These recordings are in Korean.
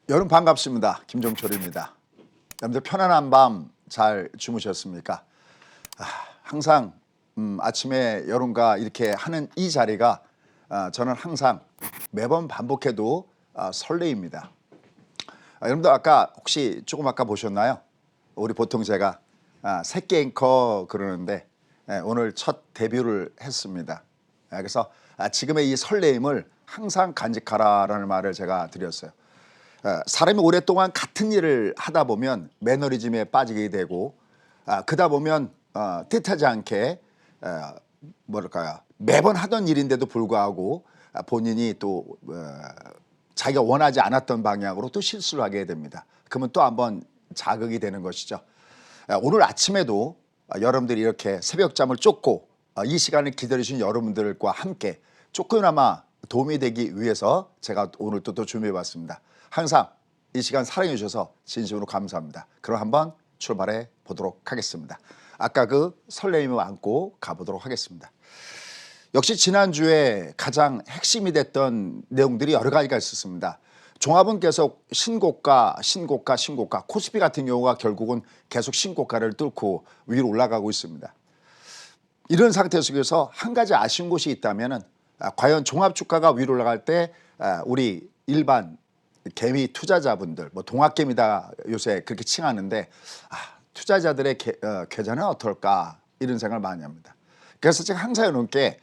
여러분 반갑습니다. 김종철입니다. 여러분들 편안한 밤 잘 주무셨습니까? 항상 아침에 여러분과 이렇게 하는 이 자리가 저는 항상 매번 반복해도 설레입니다. 여러분들 아까 혹시 조금 아까 보셨나요? 우리 보통 제가 새끼 앵커 그러는데 오늘 첫 데뷔를 했습니다. 그래서 지금의 이 설레임을 항상 간직하라라는 말을 제가 드렸어요. 사람이 오랫동안 같은 일을 하다 보면 매너리즘에 빠지게 되고 그러다 보면 뜻하지 않게 뭐랄까요, 매번 하던 일인데도 불구하고 본인이 또 자기가 원하지 않았던 방향으로 또 실수를 하게 됩니다. 그러면 또 한번 자극이 되는 것이죠. 오늘 아침에도 여러분들이 이렇게 새벽잠을 쫓고 이 시간을 기다리신 여러분들과 함께 조금이나마 도움이 되기 위해서 제가 오늘 또 준비해 봤습니다. 항상 이 시간 사랑해 주셔서 진심으로 감사합니다. 그럼 한번 출발해 보도록 하겠습니다. 아까 그 설레임을 안고 가보도록 하겠습니다. 역시 지난주에 가장 핵심이 됐던 내용들이 여러 가지가 있었습니다. 종합은 계속 신고가, 코스피 같은 경우가 결국은 계속 신고가를 뚫고 위로 올라가고 있습니다. 이런 상태 속에서 한 가지 아쉬운 곳이 있다면 과연 종합주가가 위로 올라갈 때 우리 일반 개미 투자자분들, 뭐 동학개미다 요새 그렇게 칭하는데 투자자들의 계좌는 어떨까 이런 생각을 많이 합니다. 그래서 제가 항상 여러분께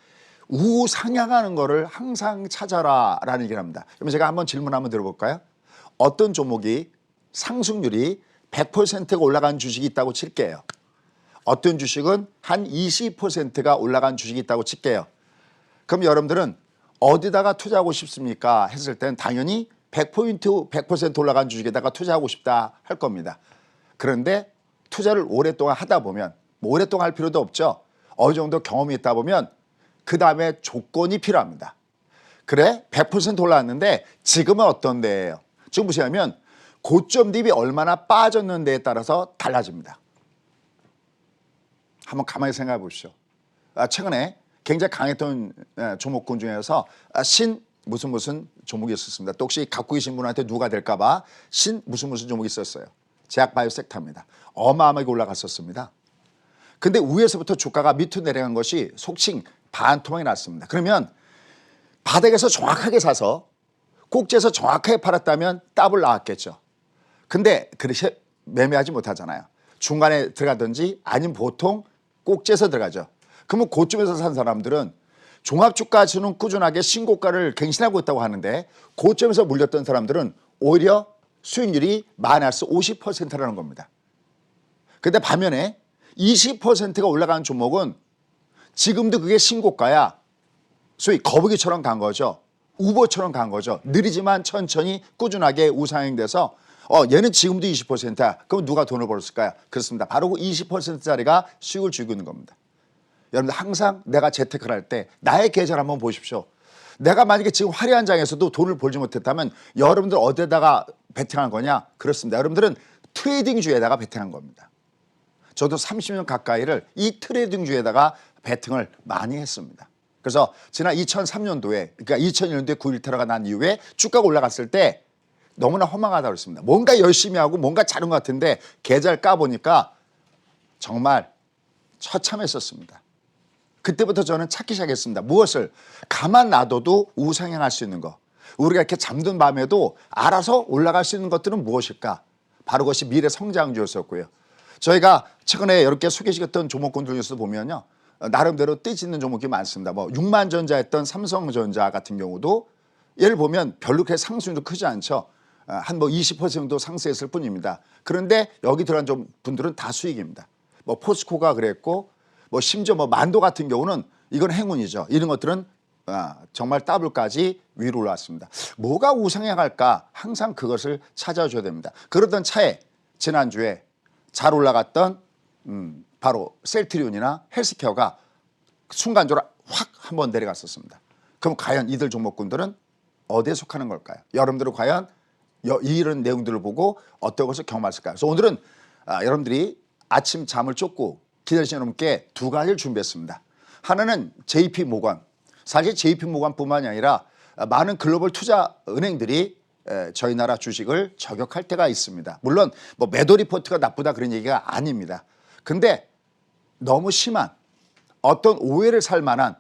우상향하는 거를 항상 찾아라라는 얘기를 합니다. 그러면 제가 한번 질문 한번 드려볼까요? 어떤 종목이 상승률이 100%가 올라간 주식이 있다고 칠게요. 어떤 주식은 한 20%가 올라간 주식이 있다고 칠게요. 그럼 여러분들은 어디다가 투자하고 싶습니까? 했을 땐 당연히 100% 올라간 주식에다가 투자하고 싶다 할 겁니다. 그런데 투자를 오랫동안 하다 보면 뭐 오랫동안 할 필요도 없죠. 어느 정도 경험이 있다 보면 그 다음에 조건이 필요합니다. 그래 100% 올라왔는데 지금은 어떤데요? 지금 보시면 고점 대비 얼마나 빠졌는데에 따라서 달라집니다. 한번 가만히 생각해 보십시오. 최근에 굉장히 강했던 종목군 중에서 무슨 종목이 있었습니다. 또 혹시 갖고 계신 분한테 누가 될까 봐 무슨 종목이 있었어요. 제약바이오섹터입니다. 어마어마하게 올라갔었습니다. 근데 위에서부터 주가가 밑으로 내려간 것이 속칭 반토막이 났습니다. 그러면 바닥에서 정확하게 사서 꼭지에서 정확하게 팔았다면 더블 나왔겠죠. 근데 그렇게 매매하지 못하잖아요. 중간에 들어가든지 아니면 보통 꼭지에서 들어가죠. 그러면 고점에서 산 사람들은 종합주가지수는 꾸준하게 신고가를 갱신하고 있다고 하는데 고점에서 물렸던 사람들은 오히려 수익률이 마이너스 50%라는 겁니다. 근데 반면에 20%가 올라간 종목은 지금도 그게 신고가야. 소위 거북이처럼 간 거죠. 우버처럼 간 거죠. 느리지만 천천히 꾸준하게 우상향돼서 얘는 지금도 20%야. 그럼 누가 돈을 벌었을까요? 그렇습니다. 바로 그 20%짜리가 수익을 주고 있는 겁니다. 여러분들 항상 내가 재테크를 할 때 나의 계좌를 한번 보십시오. 내가 만약에 지금 화려한 장에서도 돈을 벌지 못했다면 여러분들 어디다가 베팅한 거냐? 그렇습니다. 여러분들은 트레이딩주에다가 베팅한 겁니다. 저도 30년 가까이를 이 트레이딩주에다가 베팅을 많이 했습니다. 그래서 지난 2003년도에 그러니까 2001년도에 9.1 테러가 난 이후에 주가가 올라갔을 때 너무나 허망하다고 그랬습니다. 뭔가 열심히 하고 뭔가 잘한 것 같은데 계좌를 까보니까 정말 처참했었습니다. 그때부터 저는 찾기 시작했습니다. 무엇을? 가만 놔둬도 우상향할 수 있는 거. 우리가 이렇게 잠든 밤에도 알아서 올라갈 수 있는 것들은 무엇일까? 바로 그것이 미래 성장주였었고요. 저희가 최근에 이렇게 소개시켰던 종목군들 중에서 보면요. 나름대로 떼지는 종목이 많습니다. 뭐 6만전자 했던 삼성전자 같은 경우도 예를 보면 별로 그렇게 상승률도 크지 않죠. 한 뭐 20% 정도 상승했을 뿐입니다. 그런데 여기 들어간 분들은 다 수익입니다. 뭐 포스코가 그랬고 뭐 심지어 뭐 만도 같은 경우는 이건 행운이죠. 이런 것들은 정말 더블까지 위로 올라왔습니다. 뭐가 우상향할까? 항상 그것을 찾아줘야 됩니다. 그러던 차에 지난주에 잘 올라갔던 바로 셀트리온이나 헬스케어가 순간적으로 확 한번 내려갔었습니다. 그럼 과연 이들 종목군들은 어디에 속하는 걸까요? 여러분들은 과연 이런 내용들을 보고 어떤 것을 경험했을까요? 그래서 오늘은 여러분들이 아침 잠을 쫓고 기다리시는 여러분께 두 가지를 준비했습니다. 하나는 JP모건. 사실 JP모건뿐만이 아니라 많은 글로벌 투자 은행들이 저희 나라 주식을 저격할 때가 있습니다. 물론 뭐 매도 리포트가 나쁘다 그런 얘기가 아닙니다. 근데 너무 심한 어떤 오해를 살 만한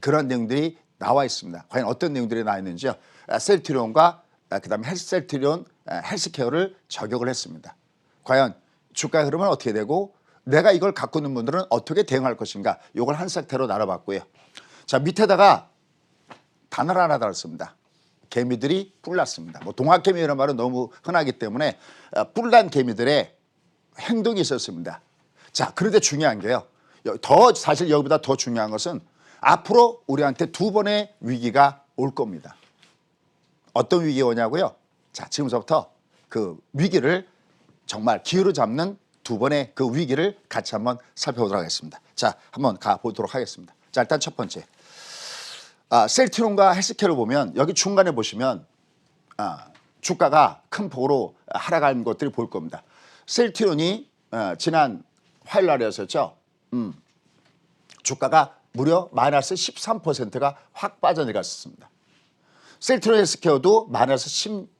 그런 내용들이 나와 있습니다. 과연 어떤 내용들이 나와 있는지요. 셀트리온과 그다음에 셀트리온 헬스케어를 저격을 했습니다. 과연 주가의 흐름은 어떻게 되고 내가 이걸 갖고 있는 분들은 어떻게 대응할 것인가, 이걸 한 섹터로 나눠봤고요. 자, 밑에다가 단어를 하나 달았습니다. 개미들이 뿔났습니다. 뭐 동학개미라는 말은 너무 흔하기 때문에 뿔난 개미들의 행동이 있었습니다. 자, 그런데 중요한 게요. 사실 여기보다 더 중요한 것은 앞으로 우리한테 두 번의 위기가 올 겁니다. 어떤 위기가 오냐고요? 자, 지금서부터 그 위기를 정말 기회로 잡는 두 번의 그 위기를 같이 한번 살펴보도록 하겠습니다. 자, 한번 가보도록 하겠습니다. 자, 일단 첫 번째. 셀트리온과 헬스케어를 보면 여기 중간에 보시면 주가가 큰 폭으로 하락한 것들이 보일 겁니다. 셀트리온이 지난 화요일 날이었었죠. 주가가 무려 마이너스 13%가 확 빠져내갔습니다. 셀트리온 헬스케어도 마이너스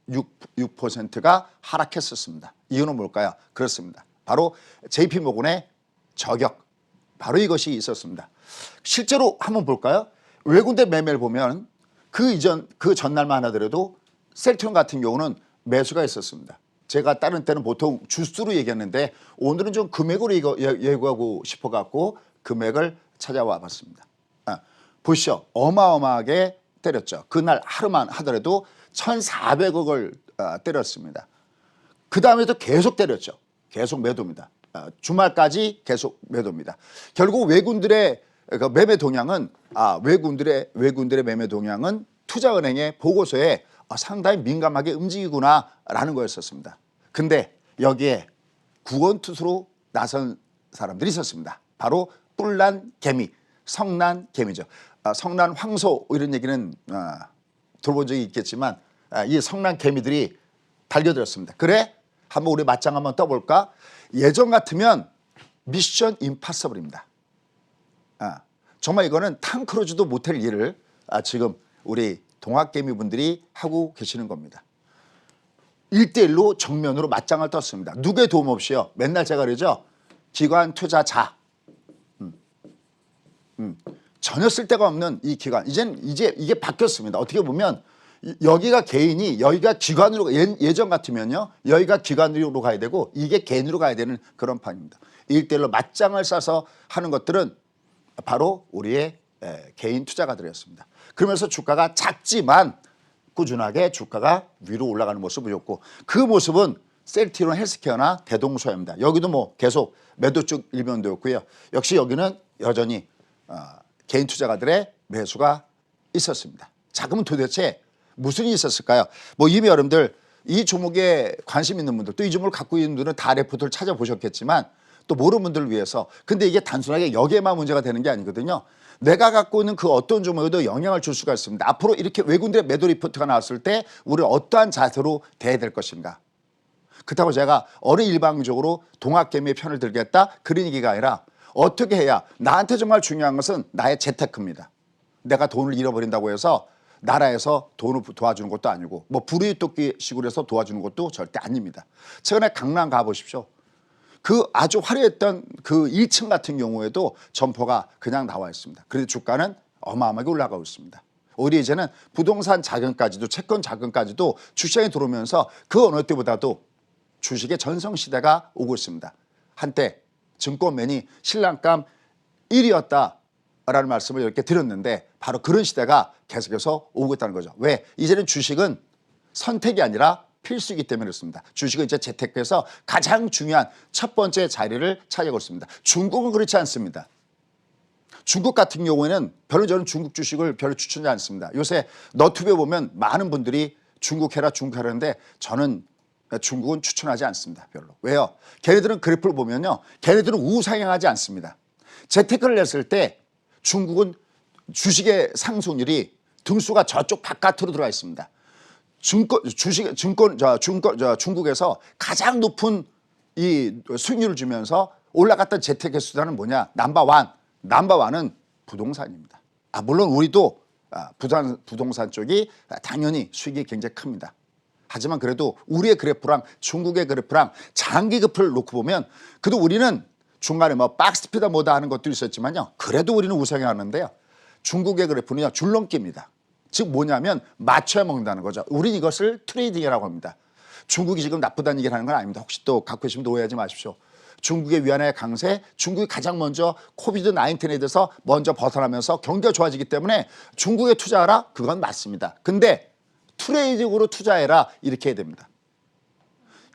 16%가 하락했었습니다. 이유는 뭘까요? 그렇습니다. 바로 JP모건의 저격, 바로 이것이 있었습니다. 실제로 한번 볼까요? 외국대 매매를 보면 그 전날만 하더라도 셀트리온 같은 경우는 매수가 있었습니다. 제가 다른 때는 보통 주수로 얘기했는데 오늘은 좀 금액으로 예고하고 싶어갖고 금액을 찾아와 봤습니다. 보시죠. 어마어마하게 때렸죠. 그날 하루만 하더라도 1,400억을 때렸습니다. 그 다음에도 계속 때렸죠. 계속 매도입니다. 주말까지 계속 매도입니다. 결국 외국인들의 매매 동향은 외국인들의 매매 동향은 투자은행의 보고서에 상당히 민감하게 움직이구나라는 거였었습니다. 근데 여기에 구원투수로 나선 사람들이 있었습니다. 바로 뿔난 개미, 성난 개미죠. 성난 황소 이런 얘기는 들어본 적이 있겠지만 이 성난 개미들이 달겨들었습니다. 그래? 한번 우리 맞짱 한번 떠볼까? 예전 같으면 미션 임파서블입니다. 정말 이거는 탐 크루즈도 못할 일을 지금 우리 동학개미 분들이 하고 계시는 겁니다. 1대1로 정면으로 맞짱을 떴습니다. 누구의 도움 없이요. 맨날 제가 그러죠. 기관 투자자. 전혀 쓸데가 없는 이 기관. 이제 이게 바뀌었습니다. 어떻게 보면 여기가 개인이 여기가 기관으로 예전 같으면요. 여기가 기관으로 가야 되고 이게 개인으로 가야 되는 그런 판입니다. 1대1로 맞짱을 싸서 하는 것들은 바로 우리의 개인 투자가들이었습니다. 그러면서 주가가 작지만 꾸준하게 주가가 위로 올라가는 모습을 보였고 그 모습은 셀트리온 헬스케어나 대동소이합니다. 여기도 뭐 계속 매도 쪽 일변도였고요. 역시 여기는 여전히 개인 투자가들의 매수가 있었습니다. 자, 그러면 도대체 무슨 일이 있었을까요? 뭐 이미 여러분들 이 종목에 관심 있는 분들 또 이 종목을 갖고 있는 분들은 다 레포트를 찾아보셨겠지만 또 모르는 분들을 위해서 근데 이게 단순하게 여기에만 문제가 되는 게 아니거든요. 내가 갖고 있는 그 어떤 종목에도 영향을 줄 수가 있습니다. 앞으로 이렇게 외국인들의 매도 리포트가 나왔을 때 우리는 어떠한 자세로 대해야 될 것인가. 그렇다고 제가 어느 일방적으로 동학개미의 편을 들겠다 그런 얘기가 아니라 어떻게 해야 나한테 정말 중요한 것은 나의 재테크입니다. 내가 돈을 잃어버린다고 해서 나라에서 돈을 도와주는 것도 아니고 뭐 불이웃돕기 식으로 해서 도와주는 것도 절대 아닙니다. 최근에 강남 가보십시오. 그 아주 화려했던 그 1층 같은 경우에도 점포가 그냥 나와 있습니다. 그래서 주가는 어마어마하게 올라가고 있습니다. 오히려 이제는 부동산 자금까지도 채권 자금까지도 주시장에 들어오면서 그 어느 때보다도 주식의 전성시대가 오고 있습니다. 한때 증권맨이 신랑감 1위였다라는 말씀을 이렇게 드렸는데 바로 그런 시대가 계속해서 오고 있다는 거죠. 왜? 이제는 주식은 선택이 아니라 필수이기 때문에 그렇습니다. 주식은 이제 재테크에서 가장 중요한 첫 번째 자리를 차지하고 있습니다. 중국은 그렇지 않습니다. 중국 같은 경우에는 별로 저는 중국 주식을 별로 추천하지 않습니다. 요새 너튜브에 보면 많은 분들이 중국 해라 하는데 저는 중국은 추천하지 않습니다. 별로. 왜요? 걔네들은 그래프를 보면요. 걔네들은 우상향하지 않습니다. 재테크를 했을 때 중국은 주식의 상승률이 등수가 저쪽 바깥으로 들어가 있습니다. 중국에서 가장 높은 이 수익률을 주면서 올라갔던 재테크 수단은 뭐냐? 넘버원은 부동산입니다. 물론 우리도 부동산 쪽이 당연히 수익이 굉장히 큽니다. 하지만 그래도 우리의 그래프랑 중국의 그래프랑 장기 그래프를 놓고 보면 그래도 우리는 중간에 뭐 박스피드 뭐다 하는 것도 있었지만요. 그래도 우리는 우상향하는데요. 중국의 그래프는요. 줄넘기입니다. 즉 뭐냐면 맞춰야 먹는다는 거죠. 우리는 이것을 트레이딩이라고 합니다. 중국이 지금 나쁘다는 얘기를 하는 건 아닙니다. 혹시 또 갖고 계시면 오해하지 마십시오. 중국의 위안화의 강세, 중국이 가장 먼저 코비드 19에 대해서 먼저 벗어나면서 경기가 좋아지기 때문에 중국에 투자하라? 그건 맞습니다. 근데 트레이딩으로 투자해라 이렇게 해야 됩니다.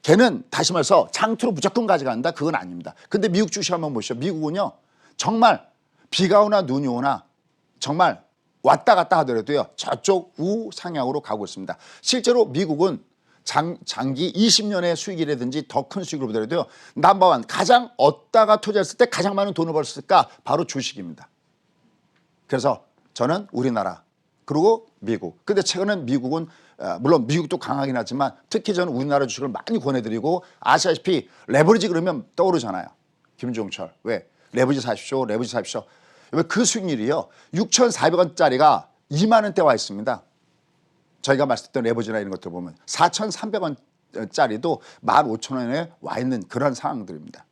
걔는 다시 말해서 장투로 무조건 가져간다? 그건 아닙니다. 근데 미국 주식 한번 보시죠. 미국은요. 정말 비가 오나 눈이 오나 정말 왔다 갔다 하더라도요. 저쪽 우상향으로 가고 있습니다. 실제로 미국은 장기 20년의 수익이라든지 더 큰 수익을 보더라도요. 넘버원 가장 얻다가 투자했을 때 가장 많은 돈을 벌었을까? 바로 주식입니다. 그래서 저는 우리나라 그리고 미국. 근데 최근엔 미국은 물론 미국도 강하긴 하지만 특히 저는 우리나라 주식을 많이 권해드리고 아시다시피 레버리지 그러면 떠오르잖아요. 김종철. 왜? 레버리지 사십시오. 레버리지 사십시오. 그 수익률이요. 6,400원짜리가 2만 원대 와 있습니다. 저희가 말씀드렸던 레버리지나 이런 것들 보면 4,300원짜리도 15,000원에 와 있는 그런 상황들입니다.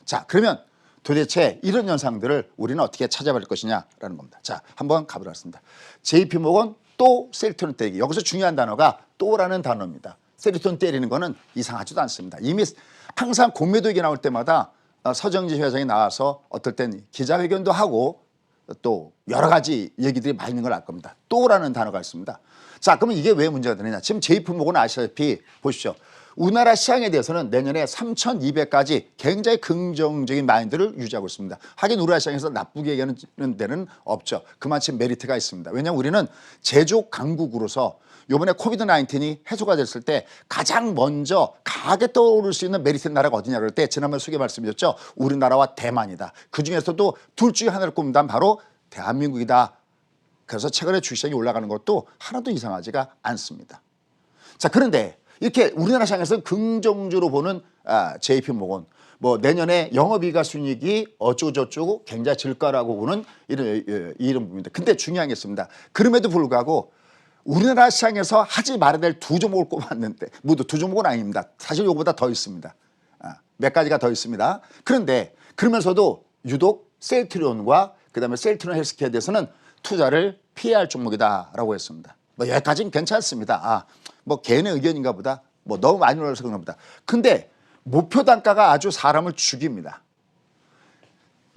자, 그러면 도대체 이런 현상들을 우리는 어떻게 찾아볼 것이냐라는 겁니다. 자, 한번 가보겠습니다. JP모건 또 셀트론 때리기. 여기서 중요한 단어가 또라는 단어입니다. 셀트론 때리는 거는 이상하지도 않습니다. 이미 항상 공매도 얘기 나올 때마다 서정지 회장이 나와서 어떨 땐 기자회견도 하고 또 여러 가지 얘기들이 많이 있는 걸 알 겁니다. 또라는 단어가 있습니다. 자, 그러면 이게 왜 문제가 되느냐. 지금 JP모건 아시다시피 보십시오. 우리나라 시장에 대해서는 내년에 3,200까지 굉장히 긍정적인 마인드를 유지하고 있습니다. 하긴 우리나라 시장에서 나쁘게 얘기하는 데는 없죠. 그만큼 메리트가 있습니다. 왜냐하면 우리는 제조 강국으로서 이번에 코비드 19이 해소가 됐을 때 가장 먼저 강하게 떠오를 수 있는 메리트 나라가 어디냐 그럴 때 지난번에 소개 말씀드렸죠. 우리나라와 대만이다. 그중에서도 둘 중에 하나를 꼽는다면 바로 대한민국이다. 그래서 최근에 주식시장이 올라가는 것도 하나도 이상하지가 않습니다. 자, 그런데 이렇게 우리나라 시장에서는 긍정적으로 보는 JP모건 뭐 내년에 영업이익 순이익이 어쩌고저쩌고 굉장히 질 거라고 보는 이런 부분입니다. 근데 중요한 게 있습니다. 그럼에도 불구하고 우리나라 시장에서 하지 말아야 될 두 종목을 꼽았는데 모두 두 종목은 아닙니다. 사실 이거보다 더 있습니다. 몇 가지가 더 있습니다. 그런데 그러면서도 유독 셀트리온과 그다음에 셀트리온 헬스케어에 대해서는 투자를 피해야 할 종목이다라고 했습니다. 뭐 여기까지는 괜찮습니다. 뭐 개인의 의견인가 보다. 뭐 너무 많이 올라서 그런가 보다. 근데 목표 단가가 아주 사람을 죽입니다.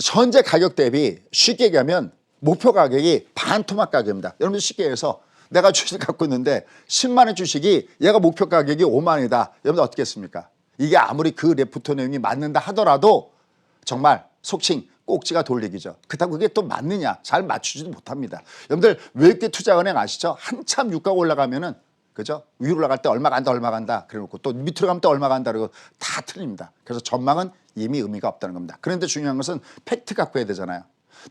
현재 가격 대비 쉽게 얘기하면 목표 가격이 반토막 가격입니다. 여러분들 쉽게 해서 내가 주식 갖고 있는데 10만 원 주식이 얘가 목표 가격이 5만 원이다. 여러분들 어떻게 했습니까? 이게 아무리 그 레포트 내용이 맞는다 하더라도 정말 속칭 꼭지가 돌리기죠. 그렇다고 그게 또 맞느냐? 잘 맞추지도 못합니다. 여러분들 외국계 투자은행 아시죠? 한참 유가가 올라가면은 그죠? 위로 올라갈 때 얼마 간다 얼마 간다 그래놓고 또 밑으로 가면 또 얼마 간다 그러고 다 틀립니다. 그래서 전망은 이미 의미가 없다는 겁니다. 그런데 중요한 것은 팩트 갖고 해야 되잖아요.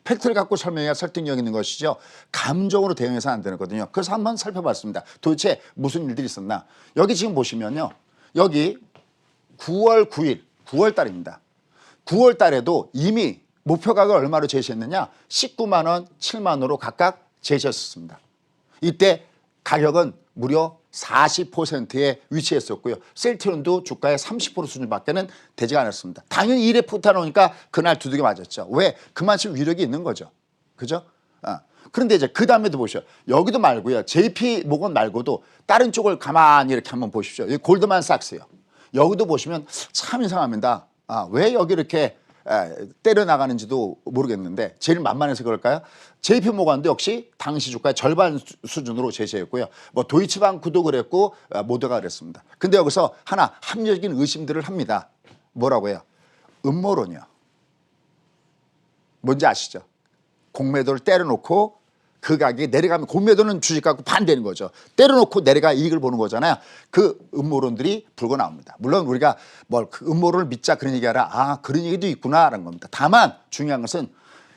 팩트를 갖고 설명해야 설득력 있는 것이죠. 감정으로 대응해서는 안 되거든요. 그래서 한번 살펴봤습니다. 도대체 무슨 일들이 있었나. 여기 지금 보시면요. 여기 9월 9일 9월 달입니다. 9월 달에도 이미 목표 가격을 얼마로 제시했느냐. 19만 원, 7만 원으로 각각 제시했었습니다. 이때 가격은 무려 40%에 위치했었고요. 셀트리온도 주가의 30% 수준밖에는 되지 않았습니다. 당연히 이래 폭탄 나오니까 그날 두들겨 맞았죠. 왜? 그만큼 위력이 있는 거죠. 그죠? 그런데 이제 그 다음에도 보시죠. 여기도 말고요. JP모건 말고도 다른 쪽을 가만히 이렇게 한번 보십시오. 여기 골드만삭스요. 여기도 보시면 참 이상합니다. 왜 여기 이렇게 때려 나가는지도 모르겠는데 제일 만만해서 그럴까요? JP모건도 역시 당시 주가의 절반 수준으로 제시했고요. 뭐 도이치방크도 그랬고 모두가 그랬습니다. 근데 여기서 하나 합리적인 의심들을 합니다. 뭐라고 해요? 음모론이요. 뭔지 아시죠? 공매도를 때려놓고 그 가격이 내려가면 공매도는 주식 갖고 반대는 거죠. 때려놓고 내려가 이익을 보는 거잖아요. 그 음모론들이 불고 나옵니다. 물론 우리가 뭐 그 음모론을 믿자 그런 얘기하라. 그런 얘기도 있구나라는 겁니다. 다만 중요한 것은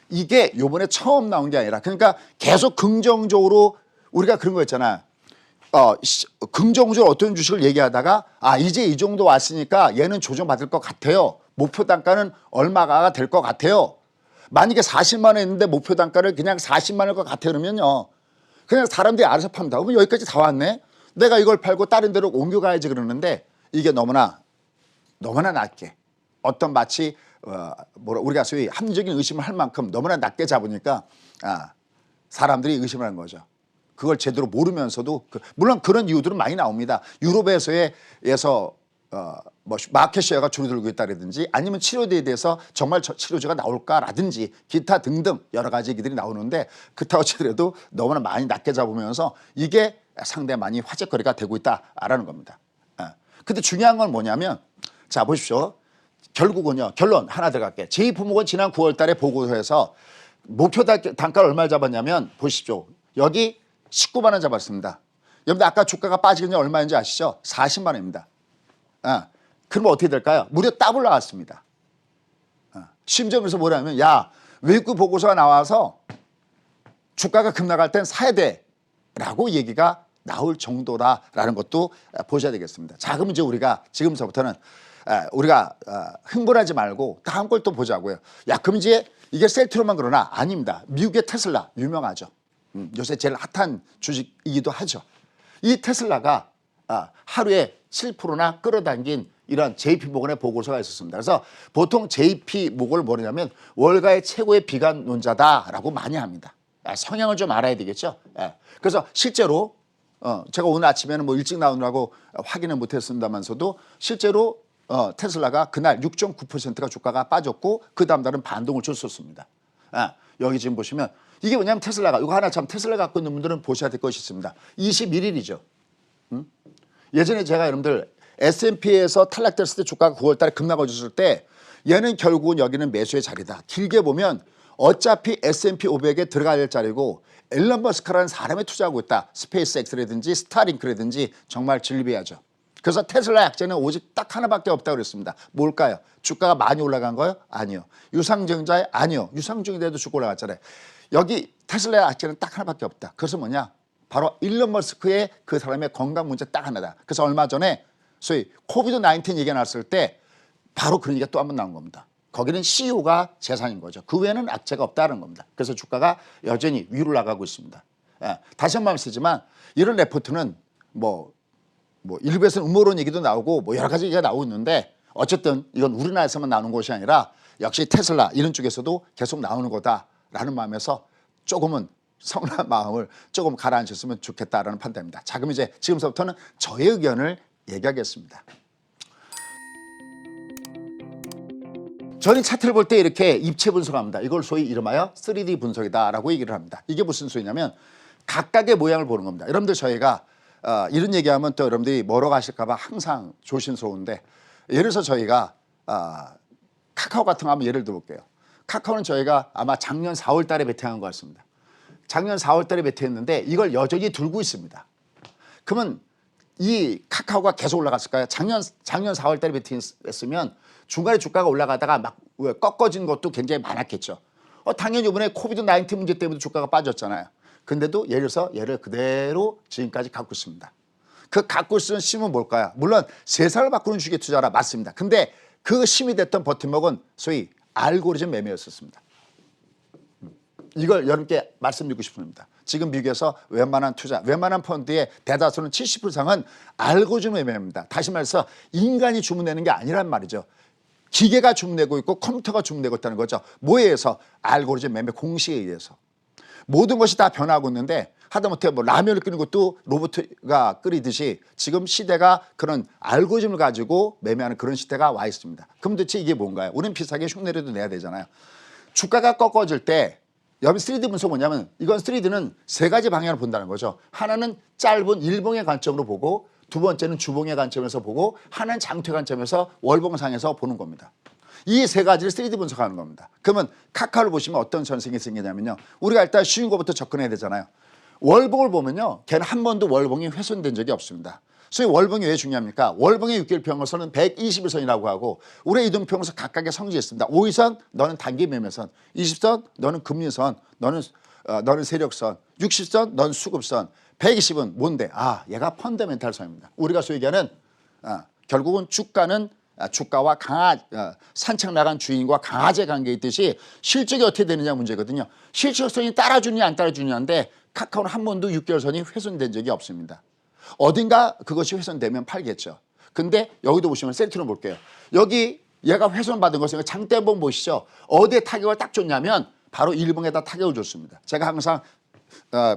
이게 요번에 처음 나온 게 아니라 그러니까 계속 긍정적으로 우리가 그런 거 있잖아요. 긍정적으로 어떤 주식을 얘기하다가 이제 이 정도 왔으니까 얘는 조정받을 것 같아요. 목표 단가는 얼마가 될 것 같아요. 만약에 40만 원 했는데 목표 단가를 그냥 40만 원일 것 같아 그러면요. 그냥 사람들이 알아서 팝니다. 그럼 여기까지 다 왔네. 내가 이걸 팔고 다른 데로 옮겨가야지 그러는데 이게 너무나 낮게 어떤 마치 우리가 소위 합리적인 의심을 할 만큼 너무나 낮게 잡으니까 사람들이 의심을 하는 거죠. 그걸 제대로 모르면서도 물론 그런 이유들은 많이 나옵니다. 유럽에서 마켓 쉐어가 줄어들고 있다라든지 아니면 치료제에 대해서 정말 치료제가 나올까라든지 기타 등등 여러 가지 얘기들이 나오는데 그렇다고 치더라도 너무나 많이 낮게 잡으면서 이게 상당히 많이 화제거리가 되고 있다라는 겁니다. 근데 중요한 건 뭐냐면 자 보십시오. 결국은요. 결론 하나 들어갈게. 제2품목은 지난 9월 달에 보고서에서 목표 단가를 얼마 잡았냐면 보십시오. 여기 19만 원 잡았습니다. 여러분들 아까 주가가 빠지긴 얼마인지 아시죠? 40만 원입니다. 그러면 어떻게 될까요? 무려 더블 나왔습니다. 심지어 그래서 뭐냐면 야 외국 보고서가 나와서 주가가 급락할 땐 사야 돼 라고 얘기가 나올 정도라는 것도 보셔야 되겠습니다. 자 그럼 이제 우리가 지금서부터는 우리가 흥분하지 말고 다음 걸 또 보자고요. 야 그럼 이제 이게 셀트로만 그러나 아닙니다. 미국의 테슬라 유명하죠. 요새 제일 핫한 주식이기도 하죠. 이 테슬라가 하루에 7%나 끌어당긴 이런 JP모건의 보고서가 있었습니다. 그래서 보통 JP모건을 뭐냐면 월가의 최고의 비관론자다라고 많이 합니다. 성향을 좀 알아야 되겠죠. 그래서 실제로 제가 오늘 아침에는 뭐 일찍 나오느라고 확인을 못했습니다만서도 실제로 테슬라가 그날 6.9%가 주가가 빠졌고 그 다음 날은 반동을 줬었습니다. 여기 지금 보시면 이게 뭐냐면 테슬라가 이거 하나 참 테슬라 갖고 있는 분들은 보셔야 될 것이 있습니다. 21일이죠. 예전에 제가 여러분들 S&P에서 탈락됐을 때 주가가 9월 달에 급락해줬을 때 얘는 결국은 여기는 매수의 자리다. 길게 보면 어차피 S&P 500에 들어가야 될 자리고 앨런 머스크라는 사람에 투자하고 있다. 스페이스X라든지 스타링크라든지 정말 진리비하죠. 그래서 테슬라 약재는 오직 딱 하나밖에 없다고 그랬습니다. 뭘까요? 주가가 많이 올라간 거요? 아니요. 유상증자에? 아니요. 유상증자에도 주가 올라갔잖아요. 여기 테슬라 약재는 딱 하나밖에 없다. 그래서 뭐냐? 바로 일론 머스크의 그 사람의 건강 문제 딱 하나다. 그래서 얼마 전에 소위 코비드 19 얘기가 났을 때 바로 그런 얘기가 또 한 번 나온 겁니다. 거기는 CEO가 재산인 거죠. 그 외에는 악재가 없다는 겁니다. 그래서 주가가 여전히 위로 나가고 있습니다. 다시 한 번 말씀드리지만 이런 레포트는 뭐 일부에서는 음모론 얘기도 나오고 뭐 여러 가지 얘기가 나오고 있는데 어쨌든 이건 우리나라에서만 나오는 것이 아니라 역시 테슬라 이런 쪽에서도 계속 나오는 거다라는 마음에서 조금은 성난 마음을 조금 가라앉혔으면 좋겠다라는 판단입니다. 자 그럼 이제 지금부터는 저의 의견을 얘기하겠습니다. 저는 차트를 볼 때 이렇게 입체 분석합니다. 이걸 소위 이름하여 3D 분석이다라고 얘기를 합니다. 이게 무슨 소리냐면 각각의 모양을 보는 겁니다. 여러분들 저희가 이런 얘기하면 또 여러분들이 뭐라고 하실까 봐 항상 조심스러운데 예를 들어서 저희가 카카오 같은 거 한번 예를 들어볼게요. 카카오는 저희가 아마 작년 4월 달에 베팅한 것 같습니다. 작년 4월 달에 베팅했는데 이걸 여전히 들고 있습니다. 그러면 이 카카오가 계속 올라갔을까요? 작년 4월 달에 베팅했으면 중간에 주가가 올라가다가 막 꺾어진 것도 굉장히 많았겠죠. 당연히 이번에 코비드 19 문제 때문에 주가가 빠졌잖아요. 근데도 예를 들어서 얘를 그대로 지금까지 갖고 있습니다. 그 갖고 쓰는 힘은 뭘까요? 물론 세상을 바꾸는 주식에 투자라 맞습니다. 근데 그 힘이 됐던 버팀목은 소위 알고리즘 매매였었습니다. 이걸 여러분께 말씀드리고 싶습니다. 지금 미국에서 웬만한 투자, 웬만한 펀드의 대다수는 70% 이상은 알고리즘 매매입니다. 다시 말해서 인간이 주문내는 게 아니란 말이죠. 기계가 주문내고 있고 컴퓨터가 주문내고 있다는 거죠. 뭐에 의해서? 알고리즘 매매 공식에 의해서. 모든 것이 다 변하고 있는데 하다못해 뭐 라면을 끓이는 것도 로봇가 끓이듯이 지금 시대가 그런 알고리즘을 가지고 매매하는 그런 시대가 와 있습니다. 그럼 도대체 이게 뭔가요? 우리는 비싸게 흉내라도 내야 되잖아요. 주가가 꺾어질 때 여기 3D 분석 뭐냐면 이건 3D는 세 가지 방향을 본다는 거죠. 하나는 짧은 일봉의 관점으로 보고 두 번째는 주봉의 관점에서 보고 하나는 장투의 관점에서 월봉상에서 보는 겁니다. 이 세 가지를 3D 분석하는 겁니다. 그러면 카카오를 보시면 어떤 전생이 생기냐면요. 우리가 일단 쉬운 것부터 접근해야 되잖아요. 월봉을 보면요. 걔는 한 번도 월봉이 훼손된 적이 없습니다. 소위 월봉이 왜 중요합니까? 월봉의 6개월 평균선은 120일선이라고 하고 우리의 이동평균선 각각의 성질이 있습니다. 5일선 너는 단기 매매선, 20선 너는 금리선, 너는 세력선, 60선 너는 수급선, 120은 뭔데? 얘가 펀더멘탈 선입니다. 우리가 소위 얘기하는 결국은 주가와 산책 나간 주인과 강아지 관계에 있듯이 실적이 어떻게 되느냐 문제거든요. 실적선이 따라주느냐 안 따라주느냐인데 카카오는 한 번도 6개월선이 훼손된 적이 없습니다. 어딘가 그것이 훼손되면 팔겠죠. 근데 여기도 보시면 셀트로 볼게요. 여기 얘가 훼손받은 것은 장대 한번 보시죠. 어디에 타격을 딱 줬냐면 바로 일봉에다 타격을 줬습니다. 제가 항상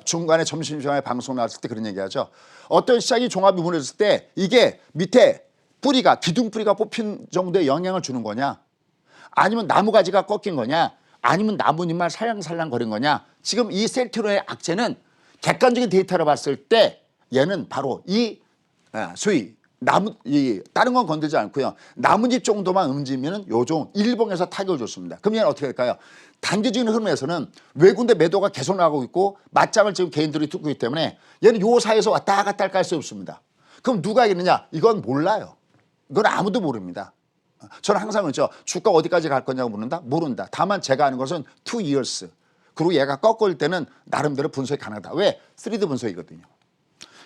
중간에 점심시간에 방송 나왔을 때 그런 얘기하죠. 어떤 시장이 종합이 무너졌을 때 이게 밑에 뿌리가 기둥 뿌리가 뽑힌 정도의 영향을 주는 거냐, 아니면 나무 가지가 꺾인 거냐, 아니면 나뭇잎만 살랑살랑 거린 거냐. 지금 이 셀트로의 악재는 객관적인 데이터를 봤을 때 얘는 바로 이 소위 다른 건 건들지 않고요. 나뭇잎 정도만 움직이면 요종 일봉에서 타격을 줬습니다. 그럼 얘는 어떻게 될까요? 단기적인 흐름에서는 외국인의 매도가 계속 나가고 있고 맞짱을 지금 개인들이 뚫고 있기 때문에 얘는 요 사이에서 왔다 갔다 할 수 없습니다. 그럼 누가 이기느냐? 이건 몰라요. 이건 아무도 모릅니다. 저는 항상 그렇죠. 주가 어디까지 갈 거냐고 묻는다? 모른다. 다만 제가 아는 것은 2 years. 그리고 얘가 꺾을 때는 나름대로 분석이 가능하다. 왜? 3D 분석이거든요.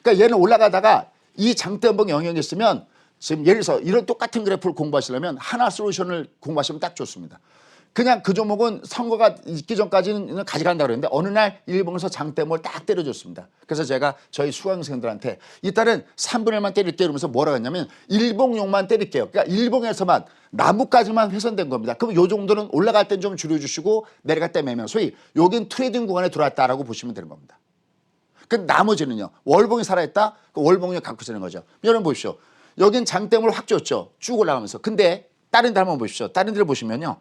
그러니까 얘는 올라가다가 이 장대음봉 영역이 있으면 지금 예를 들어서 이런 똑같은 그래프를 공부하시려면 하나 솔루션을 공부하시면 딱 좋습니다. 그냥 그 종목은 선거가 있기 전까지는 가져간다 그랬는데 어느 날 일봉에서 장대음봉을 딱 때려줬습니다. 그래서 제가 저희 수강생들한테 이따는 3분의 1만 때릴게요 이러면서 뭐라고 했냐면 일봉용만 때릴게요. 그러니까 일봉에서만 나무까지만 훼손된 겁니다. 그럼 요 정도는 올라갈 땐 좀 줄여주시고 내려갈 때 매면 소위 여긴 트레이딩 구간에 들어왔다라고 보시면 되는 겁니다. 그 나머지는요. 월봉이 살아있다? 그 월봉이 갖고 쓰는 거죠. 여러분 보십시오. 여긴 장대음을 확 줬죠. 쭉 올라가면서. 근데 다른 데 한번 보십시오. 다른 데를 보시면요.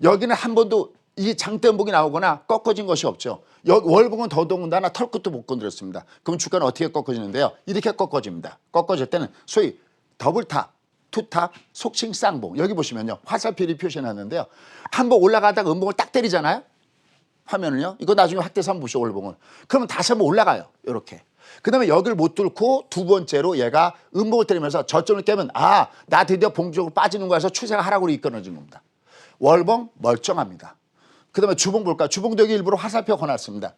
여기는 한 번도 이 장대음봉이 나오거나 꺾어진 것이 없죠. 월봉은 더더군다나 털끝도 못 건드렸습니다. 그럼 주가는 어떻게 꺾어지는데요? 이렇게 꺾어집니다. 꺾어질 때는 소위 더블탑, 투탑, 속칭 쌍봉. 여기 보시면요. 화살표를 표시해놨는데요. 한번 올라가다가 음봉을 딱 때리잖아요. 화면을요. 이거 나중에 확대해서 한번 보시죠. 월봉을. 그러면 다시 한번 올라가요. 이렇게. 그 다음에 여기를 못 뚫고 두 번째로 얘가 음봉을 때리면서 저점을 깨면 나 드디어 봉적으로 빠지는 거야 해서 추세가 하락으로 이끌어진 겁니다. 월봉 멀쩡합니다. 그 다음에 주봉 볼까? 주봉도 여기 일부러 화살표 거놨습니다.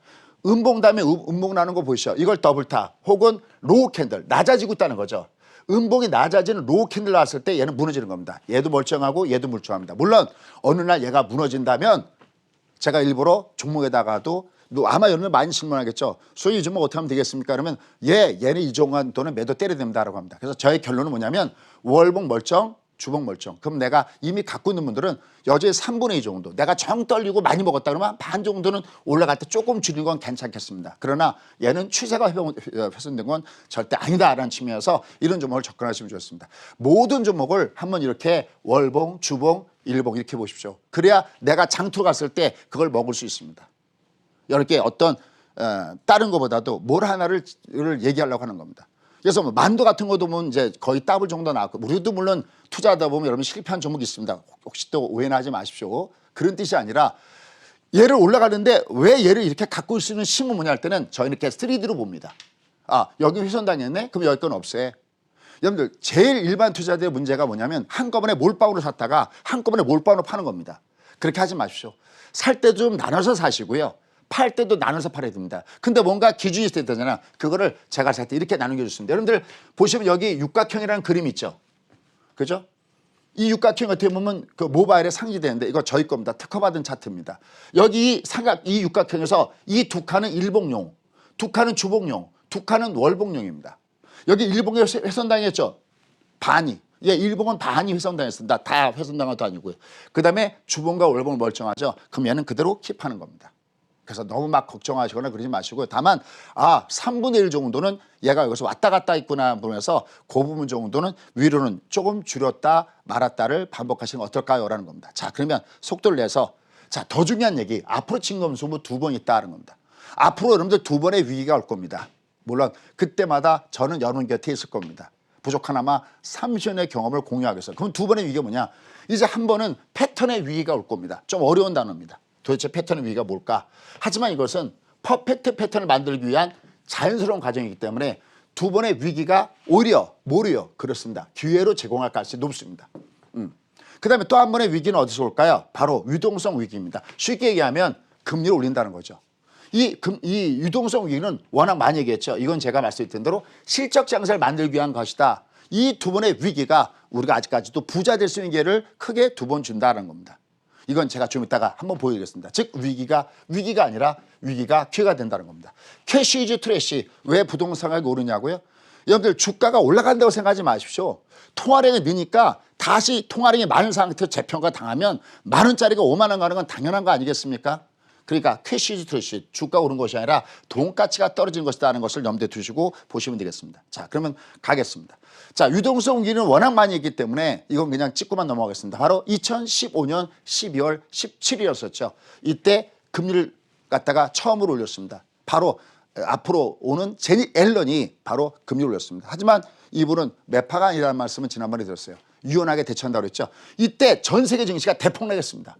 음봉 다음에 음봉 나는 거 보시죠. 이걸 더블탑 혹은 로우 캔들 낮아지고 있다는 거죠. 음봉이 낮아지는 로우 캔들 나왔을 때 얘는 무너지는 겁니다. 얘도 멀쩡하고 얘도 멀쩡합니다. 물론 어느 날 얘가 무너진다면 제가 일부러 종목에다가도 아마 여러분들 많이 질문하겠죠. 소위 이 종목 어떻게 하면 되겠습니까? 그러면 얘는 이 정도는 매도 때려야 된다라고 합니다. 그래서 저의 결론은 뭐냐면 월봉 멀쩡, 주봉 멀쩡. 그럼 내가 이미 갖고 있는 분들은 여전히 3분의 2 정도. 내가 정 떨리고 많이 먹었다 그러면 반 정도는 올라갈 때 조금 줄이는 건 괜찮겠습니다. 그러나 얘는 추세가 훼손된 건 절대 아니다라는 측면에서 이런 종목을 접근하시면 좋겠습니다. 모든 종목을 한번 이렇게 월봉, 주봉, 일봉 이렇게 보십시오. 그래야 내가 장투 갔을 때 그걸 먹을 수 있습니다. 이렇게 어떤 다른 것보다도 뭘 하나를 얘기하려고 하는 겁니다. 그래서 뭐 만두 같은 것도 보면 이제 거의 더블 정도 나왔고 우리도 물론 투자하다 보면 여러분 실패한 종목이 있습니다. 혹시 또 오해는 하지 마십시오. 그런 뜻이 아니라 얘를 올라가는데 왜 얘를 이렇게 갖고 있는 심은 뭐냐 할 때는 저희는 이렇게 3D로 봅니다. 여기 훼손당했네? 그럼 여기 건 없애. 여러분들 제일 일반 투자자의 문제가 뭐냐면 한꺼번에 몰빵으로 샀다가 한꺼번에 몰빵으로 파는 겁니다. 그렇게 하지 마십시오. 살 때도 좀 나눠서 사시고요. 팔 때도 나눠서 팔아야 됩니다. 근데 뭔가 기준이 있어야 되잖아. 그거를 제가 살 때 이렇게 나누게 해줬습니다. 여러분들 보시면 여기 육각형이라는 그림이 있죠. 그죠? 이 육각형 어떻게 보면 그 모바일에 상기되는데 이거 저희 겁니다. 특허받은 차트입니다. 여기 이 육각형에서 이 두 칸은 일봉용, 두 칸은 주봉용, 두 칸은 월봉용입니다. 여기 일봉에 훼손당했죠. 반이. 일봉은 반이 훼손당했습니다. 다 훼손당한 것도 아니고요. 그 다음에 주봉과 월봉을 멀쩡하죠. 그럼 얘는 그대로 킵하는 겁니다. 그래서 너무 막 걱정하시거나 그러지 마시고 다만 3분의 1 정도는 얘가 여기서 왔다 갔다 있구나 보면서 그 부분 정도는 위로는 조금 줄였다 말았다를 반복하시는 건 어떨까요? 라는 겁니다. 자, 그러면 속도를 내서 더 중요한 얘기 앞으로 진검승부 2번 있다는 겁니다. 앞으로 여러분들 2번의 위기가 올 겁니다. 물론 그때마다 저는 여러분 곁에 있을 겁니다. 부족하나마 30년의 경험을 공유하겠어요. 그럼 2번의 위기가 뭐냐? 이제 한 번은 패턴의 위기가 올 겁니다. 좀 어려운 단어입니다. 도대체 패턴의 위기가 뭘까? 하지만 이것은 퍼펙트 패턴을 만들기 위한 자연스러운 과정이기 때문에 2번의 위기가 오히려 그렇습니다. 기회로 제공할 가능성이 높습니다. 그 다음에 또 한 번의 위기는 어디서 올까요? 바로 유동성 위기입니다. 쉽게 얘기하면 금리를 올린다는 거죠. 이 유동성 위기는 워낙 많이 얘기했죠. 이건 제가 말씀드린 대로 실적 장세를 만들기 위한 것이다. 이 2번의 위기가 우리가 아직까지도 부자 될 수 있는 기회를 크게 2번 준다는 겁니다. 이건 제가 좀 이따가 한번 보여드리겠습니다. 즉 위기가 아니라 위기가 기회가 된다는 겁니다. 캐시 이즈 트래시. 왜 부동산 가격이 오르냐고요? 여러분들 주가가 올라간다고 생각하지 마십시오. 통화량이 느니까 다시 통화량이 많은 상태에서 재평가 당하면 만 원짜리가 5만 원 가는 건 당연한 거 아니겠습니까? 그러니까 캐시즈 트래시 주가 오른 것이 아니라 돈 가치가 떨어진 것이다는 것을 염두에 두시고 보시면 되겠습니다. 자, 그러면 가겠습니다. 자, 유동성 위기는 워낙 많이 있기 때문에 이건 그냥 찍고만 넘어가겠습니다. 바로 2015년 12월 17일이었었죠. 이때 금리를 갖다가 처음으로 올렸습니다. 바로 앞으로 오는 제닛 앨런이 바로 금리를 올렸습니다. 하지만 이분은 매파가 아니라는 말씀은 지난번에 드렸어요. 유연하게 대처한다고 그랬죠. 이때 전 세계 증시가 대폭락했습니다.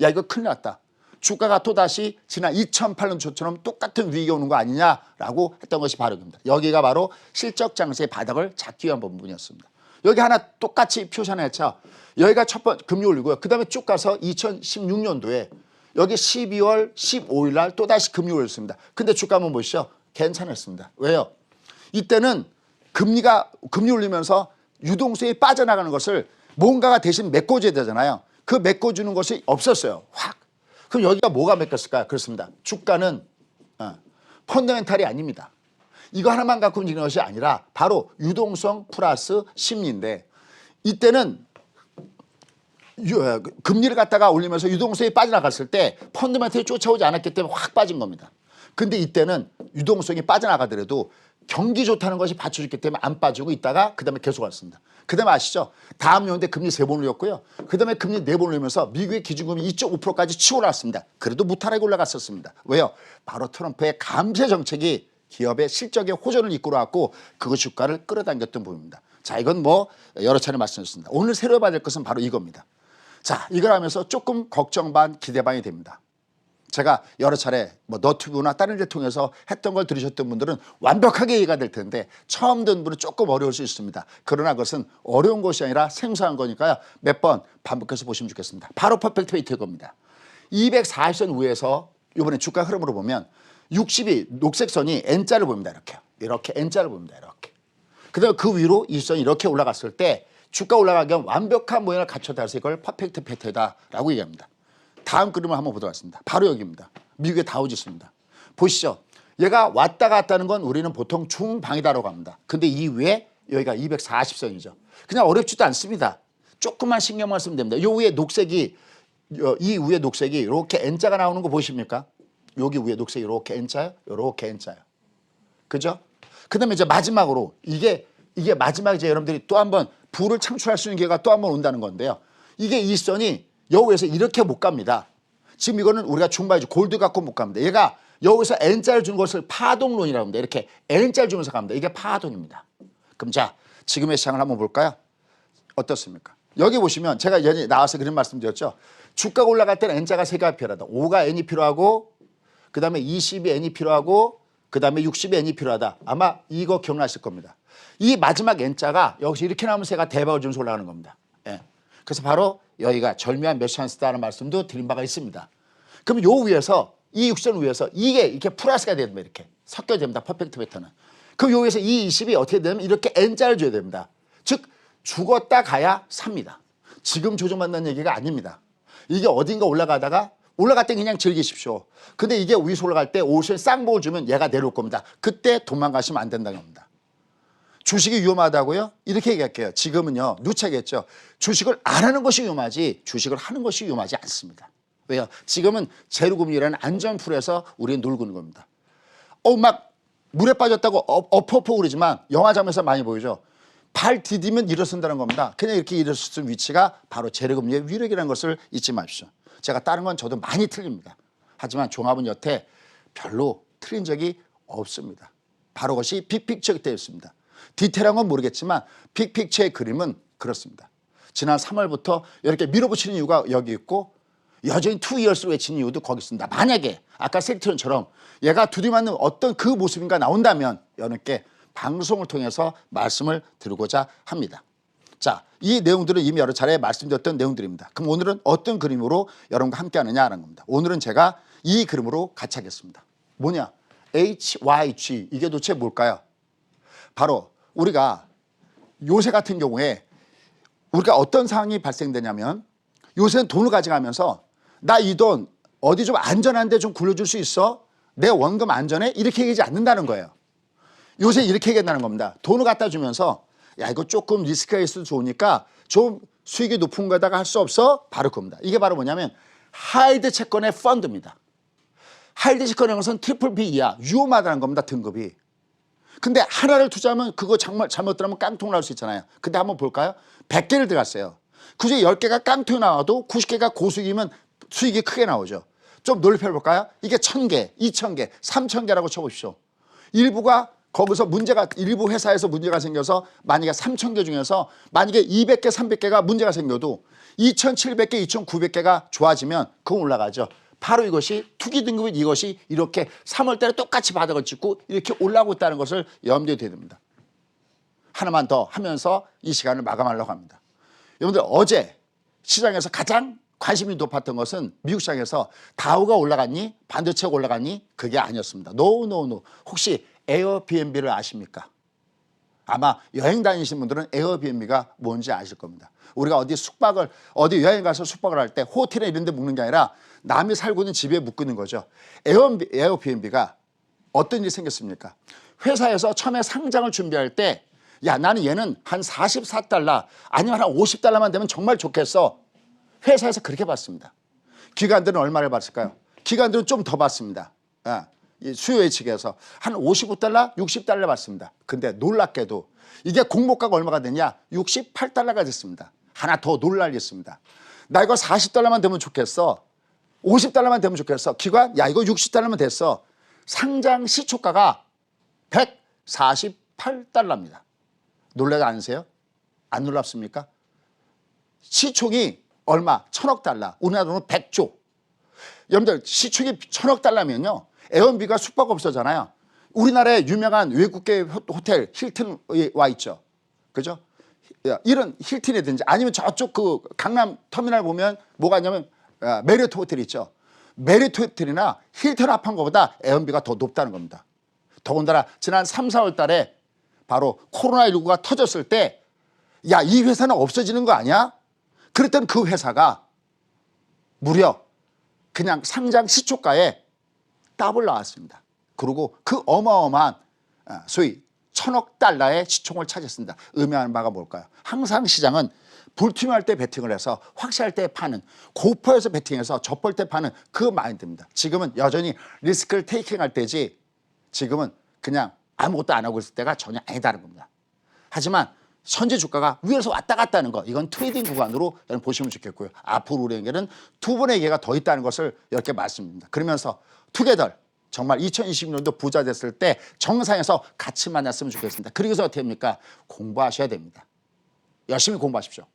야, 이거 큰일 났다. 주가가 또다시 지난 2008년 초처럼 똑같은 위기가 오는 거 아니냐라고 했던 것이 바로 입니다. 여기가 바로 실적 장세의 바닥을 잡기 위한 부분이었습니다. 여기 하나 똑같이 표시해냈죠. 여기가 첫 번째 금리 올리고요. 그 다음에 쭉 가서 2016년도에 여기 12월 15일 날 또다시 금리 올렸습니다. 근데 주가 한번 보시죠. 괜찮았습니다. 왜요? 이때는 금리 올리면서 유동성이 빠져나가는 것을 뭔가가 대신 메꿔줘야 되잖아요. 그 메꿔주는 것이 없었어요. 확. 그럼 여기가 뭐가 메꿨을까요? 그렇습니다. 주가는 펀더멘탈이 아닙니다. 이거 하나만 갖고 움직이는 것이 아니라 바로 유동성 플러스 심리인데 이때는 금리를 갖다가 올리면서 유동성이 빠져나갔을 때 펀더멘탈이 쫓아오지 않았기 때문에 확 빠진 겁니다. 근데 이때는 유동성이 빠져나가더라도 경기 좋다는 것이 받쳐줬기 때문에 안 빠지고 있다가 그 다음에 계속 왔습니다. 그 다음에 아시죠? 다음 연대 금리 3번 올렸고요. 그 다음에 금리 4번 올리면서 미국의 기준금리 2.5%까지 치고 나왔습니다. 그래도 무탈하게 올라갔었습니다. 왜요? 바로 트럼프의 감세 정책이 기업의 실적에 호전을 이끌어왔고 그것 주가를 끌어당겼던 부분입니다. 자, 이건 뭐 여러 차례 말씀드렸습니다. 오늘 새로 봐야 될 것은 바로 이겁니다. 자, 이걸 하면서 조금 걱정 반 기대 반이 됩니다. 제가 여러 차례 뭐 너튜브나 다른 데 통해서 했던 걸 들으셨던 분들은 완벽하게 이해가 될 텐데 처음 듣는 분은 조금 어려울 수 있습니다. 그러나 그것은 어려운 것이 아니라 생소한 거니까요. 몇 번 반복해서 보시면 좋겠습니다. 바로 퍼펙트 웨이트일 겁니다. 240선 위에서 이번에 주가 흐름으로 보면 60이 녹색 선이 N자를 보입니다. 이렇게 N자를 보입니다. 이렇게. 그다음에 그 위로 이 선이 이렇게 올라갔을 때 주가 올라가기 위한 완벽한 모양을 갖췄다 해서 이걸 퍼펙트 패턴이다라고 얘기합니다. 다음 그림을 한번 보도록 하겠습니다. 바로 여기입니다. 미국의 다우지수입니다. 보시죠. 얘가 왔다 갔다는 건 우리는 보통 중방이다라고 합니다. 근데 이 위에 여기가 240선이죠. 그냥 어렵지도 않습니다. 조금만 신경만 쓰면 됩니다. 이 위에 녹색이 이렇게 N자가 나오는 거 보이십니까? 여기 위에 녹색이 이렇게 N자예요. 이렇게 N자예요. 그죠? 그 다음에 이제 마지막으로 이게 마지막 이제 여러분들이 또 한번 부를 창출할 수 있는 기회가 또 한번 온다는 건데요. 이게 이 선이 여기에서 이렇게 못 갑니다. 지금 이거는 우리가 중바이죠. 골드 갖고 못 갑니다. 얘가 여기서 N자를 주는 것을 파동론이라고 합니다. 이렇게 N자를 주면서 갑니다. 이게 파동입니다. 그럼 자, 지금의 시장을 한번 볼까요? 어떻습니까? 여기 보시면 제가 예전에 나와서 그런 말씀드렸죠. 주가가 올라갈 때는 N자가 3개가 필요하다. 5가 N이 필요하고 그 다음에 20이 N이 필요하고 그 다음에 60이 N이 필요하다. 아마 이거 기억나실 겁니다. 이 마지막 N자가 여기서 이렇게 나오면서 제가 대박을 주면서 올라가는 겁니다. 예. 그래서 바로 여기가 절묘한 메시안스다라는 말씀도 드린 바가 있습니다. 그럼 요 위에서 이 육선 위에서 이게 이렇게 플러스가 됩니다. 이렇게 섞여야 됩니다. 퍼펙트 패턴은. 그럼 요 위에서 이 20이 어떻게 되면 이렇게 N자를 줘야 됩니다. 즉 죽었다 가야 삽니다. 지금 조정받는 얘기가 아닙니다. 이게 어딘가 올라가다가 올라갈 때 그냥 즐기십시오. 근데 이게 위에서 올라갈 때 옷을 쌍복을 주면 얘가 내려올 겁니다. 그때 도망가시면 안 된다는 겁니다. 주식이 위험하다고요? 이렇게 얘기할게요. 지금은요, 누차겠죠. 주식을 안 하는 것이 위험하지 주식을 하는 것이 위험하지 않습니다. 왜요? 지금은 제로금리라는 안전풀에서 우리는 놀고 있는 겁니다. 막 물에 빠졌다고 엎어엎어 그러지만 영화 장면에서 많이 보이죠. 발 디디면 일어선다는 겁니다. 그냥 이렇게 일어섰을 위치가 바로 제로금리의 위력이라는 것을 잊지 마십시오. 제가 다른 건 저도 많이 틀립니다. 하지만 종합은 여태 별로 틀린 적이 없습니다. 바로 그것이 빅픽처가 되어 있습니다. 디테일한 건 모르겠지만 빅픽처의 그림은 그렇습니다. 지난 3월부터 이렇게 밀어붙이는 이유가 여기 있고 여전히 2years로 외치는 이유도 거기 있습니다. 만약에 아까 셀트론처럼 얘가 두드맞는 어떤 그 모습인가 나온다면 여러분께 방송을 통해서 말씀을 드리고자 합니다. 자, 이 내용들은 이미 여러 차례 말씀드렸던 내용들입니다. 그럼 오늘은 어떤 그림으로 여러분과 함께 하느냐라는 겁니다. 오늘은 제가 이 그림으로 같이 하겠습니다. 뭐냐? HYG 이게 도대체 뭘까요? 바로 우리가 요새 같은 경우에 우리가 어떤 상황이 발생되냐면 요새는 돈을 가져가면서 나 이 돈 어디 좀 안전한데 좀 굴려줄 수 있어? 내 원금 안전해? 이렇게 얘기하지 않는다는 거예요. 요새 이렇게 얘기한다는 겁니다. 돈을 갖다 주면서 야 이거 조금 리스크가 있어도 좋으니까 좀 수익이 높은 거다가 할 수 없어? 바로 그겁니다. 이게 바로 뭐냐면 하이드 채권의 펀드입니다. 하이드 채권의 것은 트리플 B 이하 위험하다는 겁니다. 등급이. 근데 하나를 투자하면 그거 정말 잘못 들어가면 깡통 나올 수 있잖아요. 근데 한번 볼까요? 100개를 들어갔어요. 그중에 10개가 깡통이 나와도 90개가 고수익이면 수익이 크게 나오죠. 좀 넓혀볼까요? 이게 1000개, 2000개, 3000개라고 쳐보십시오. 일부가 거기서 문제가 일부 회사에서 문제가 생겨서 만약에 3000개 중에서 만약에 200개, 300개가 문제가 생겨도 2700개, 2900개가 좋아지면 그건 올라가죠. 바로 이것이 투기 등급인 이것이 이렇게 3월 달에 똑같이 바닥을 찍고 이렇게 올라오고 있다는 것을 염두에 둬야 됩니다. 하나만 더 하면서 이 시간을 마감하려고 합니다. 여러분들 어제 시장에서 가장 관심이 높았던 것은 미국 시장에서 다우가 올라갔니? 반도체가 올라갔니? 그게 아니었습니다. 노. 혹시 에어비앤비를 아십니까? 아마 여행 다니시는 분들은 에어비앤비가 뭔지 아실 겁니다. 우리가 어디 여행 가서 숙박을 할 때 호텔에 이런 데 묵는 게 아니라 남이 살고 있는 집에 묵는 거죠. 에어비앤비가 어떤 일이 생겼습니까? 회사에서 처음에 상장을 준비할 때 야 나는 얘는 한 44달러 아니면 한 50달러만 되면 정말 좋겠어. 회사에서 그렇게 받습니다. 기관들은 얼마를 받을까요? 기관들은 좀 더 받습니다. 수요의 측에서 한 55달러, 60달러 받습니다. 근데 놀랍게도 이게 공모가가 얼마가 되냐? 68달러가 됐습니다. 하나 더 놀랄 게 있습니다. 나 이거 40달러만 되면 좋겠어. 50달러만 되면 좋겠어. 기관, 야 이거 60달러면 됐어. 상장 시초가가 148달러입니다. 놀라지 않으세요? 안 놀랍습니까? 시총이 얼마? 1000억 달러. 우리나라 돈은 100조. 여러분들 시총이 1000억 달러면요. 에어비가 숙박업소잖아요. 우리나라의 유명한 외국계 호텔 힐튼 와 있죠. 그죠? 이런 힐튼이든지 아니면 저쪽 그 강남 터미널 보면 뭐가 있냐면 메리어트 호텔 있죠. 메리어트 호텔이나 힐튼 합한 것보다 에어비가 더 높다는 겁니다. 더군다나 지난 3, 4월 달에 바로 코로나19가 터졌을 때 야, 이 회사는 없어지는 거 아니야? 그랬던 그 회사가 무려 그냥 상장 시초가에 더블 나왔습니다. 그리고 그 어마어마한 소위 1000억 달러의 시총을 차지했습니다. 의미하는 바가 뭘까요? 항상 시장은 불투명할 때 베팅을 해서 확실할 때 파는, 고퍼에서 베팅해서 젖볼 때 파는 그 마인드입니다. 지금은 여전히 리스크를 테이킹할 때지 지금은 그냥 아무것도 안 하고 있을 때가 전혀 아니다는 겁니다. 하지만 현재 주가가 위에서 왔다 갔다 하는 거, 이건 트레이딩 구간으로 여러분 보시면 좋겠고요. 앞으로 우리에게는 두 번의 기회가 더 있다는 것을 이렇게 말씀드립니다. 그러면서 투게더 정말 2020년도 부자 됐을 때 정상에서 같이 만났으면 좋겠습니다. 그러고서 어떻게 합니까? 공부하셔야 됩니다. 열심히 공부하십시오.